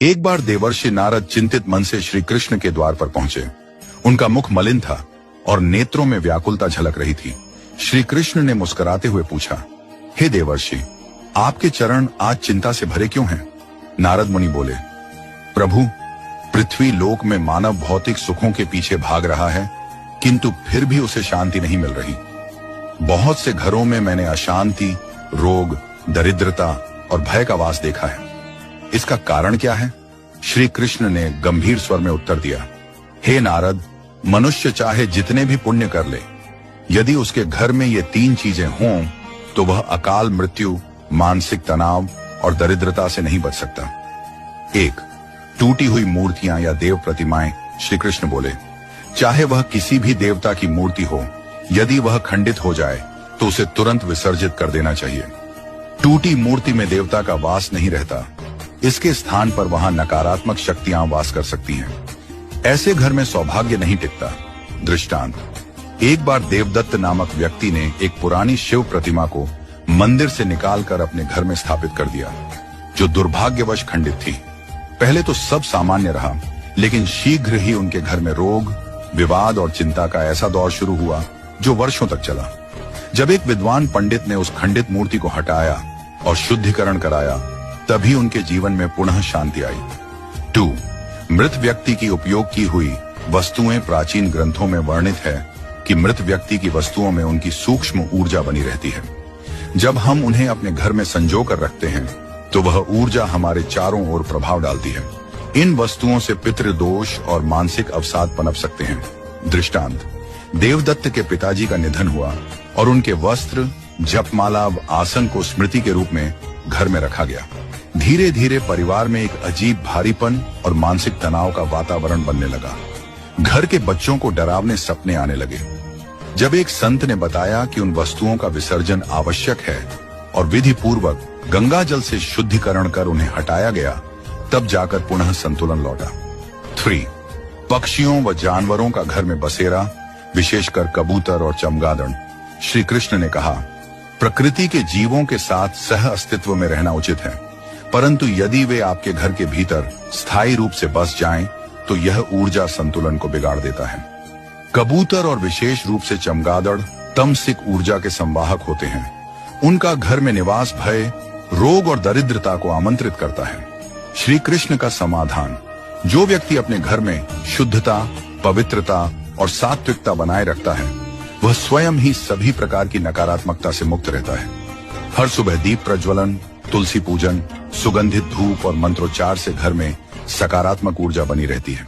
एक बार देवर्षि नारद चिंतित मन से श्री कृष्ण के द्वार पर पहुंचे। उनका मुख मलिन था और नेत्रों में व्याकुलता झलक रही थी। श्री कृष्ण ने मुस्कुराते हुए पूछा, हे देवर्षि, आपके चरण आज चिंता से भरे क्यों हैं? नारद मुनि बोले, प्रभु, पृथ्वी लोक में मानव भौतिक सुखों के पीछे भाग रहा है, किंतु फिर भी उसे शांति नहीं मिल रही। बहुत से घरों में मैंने अशांति, रोग, दरिद्रता और भय का वास देखा है। इसका कारण क्या है? श्री कृष्ण ने गंभीर स्वर में उत्तर दिया, हे नारद, मनुष्य चाहे जितने भी पुण्य कर ले, यदि उसके घर में ये तीन चीजें हों तो वह अकाल मृत्यु, मानसिक तनाव और दरिद्रता से नहीं बच सकता। 1. टूटी हुई मूर्तियां या देव प्रतिमाएं। श्री कृष्ण बोले, चाहे वह किसी भी देवता की मूर्ति हो, यदि वह खंडित हो जाए तो उसे तुरंत विसर्जित कर देना चाहिए। टूटी मूर्ति में देवता का वास नहीं रहता, इसके स्थान पर वहां नकारात्मक शक्तियां वास कर सकती हैं। ऐसे घर में सौभाग्य नहीं टिकता। दृष्टांत, एक बार देवदत्त नामक व्यक्ति ने एक पुरानी शिव प्रतिमा को मंदिर से निकालकर अपने घर में स्थापित कर दिया, जो दुर्भाग्यवश खंडित थी। पहले तो सब सामान्य रहा, लेकिन शीघ्र ही उनके घर में रोग, विवाद और चिंता का ऐसा दौर शुरू हुआ जो वर्षों तक चला। जब एक विद्वान पंडित ने उस खंडित मूर्ति को हटाया और शुद्धिकरण कराया, तभी उनके जीवन में पुनः शांति आई। 2. मृत व्यक्ति की उपयोग की हुई वस्तुएं। प्राचीन ग्रंथों में वर्णित है कि मृत व्यक्ति की वस्तुओं में उनकी सूक्ष्म ऊर्जा बनी रहती है। जब हम उन्हें अपने घर में संजो कर रखते हैं तो वह ऊर्जा हमारे चारों ओर प्रभाव डालती है। इन वस्तुओं से पितृदोष और मानसिक अवसाद पनप सकते हैं। दृष्टांत, देवदत्त के पिताजी का निधन हुआ और उनके वस्त्र, जपमाला व आसन को स्मृति के रूप में घर में रखा गया। धीरे धीरे परिवार में एक अजीब भारीपन और मानसिक तनाव का वातावरण बनने लगा। घर के बच्चों को डरावने सपने आने लगे। जब एक संत ने बताया कि उन वस्तुओं का विसर्जन आवश्यक है और विधि पूर्वक गंगा जल से शुद्धिकरण कर उन्हें हटाया गया, तब जाकर पुनः संतुलन लौटा। 3. पक्षियों व जानवरों का घर में बसेरा, विशेषकर कबूतर और चमगादड़। श्री कृष्ण ने कहा, प्रकृति के जीवों के साथ सह अस्तित्व में रहना उचित है, परंतु यदि वे आपके घर के भीतर स्थायी रूप से बस जाएं, तो यह ऊर्जा संतुलन को बिगाड़ देता है। कबूतर और विशेष रूप से चमगादड़ तमसिक ऊर्जा के संवाहक होते हैं। उनका घर में निवास भय, रोग और दरिद्रता को आमंत्रित करता है। श्री कृष्ण का समाधान, जो व्यक्ति अपने घर में शुद्धता, पवित्रता और सात्विकता बनाए रखता है, वह स्वयं ही सभी प्रकार की नकारात्मकता से मुक्त रहता है। हर सुबह दीप प्रज्वलन, तुलसी पूजन, सुगंधित धूप और मंत्रोच्चार से घर में सकारात्मक ऊर्जा बनी रहती है।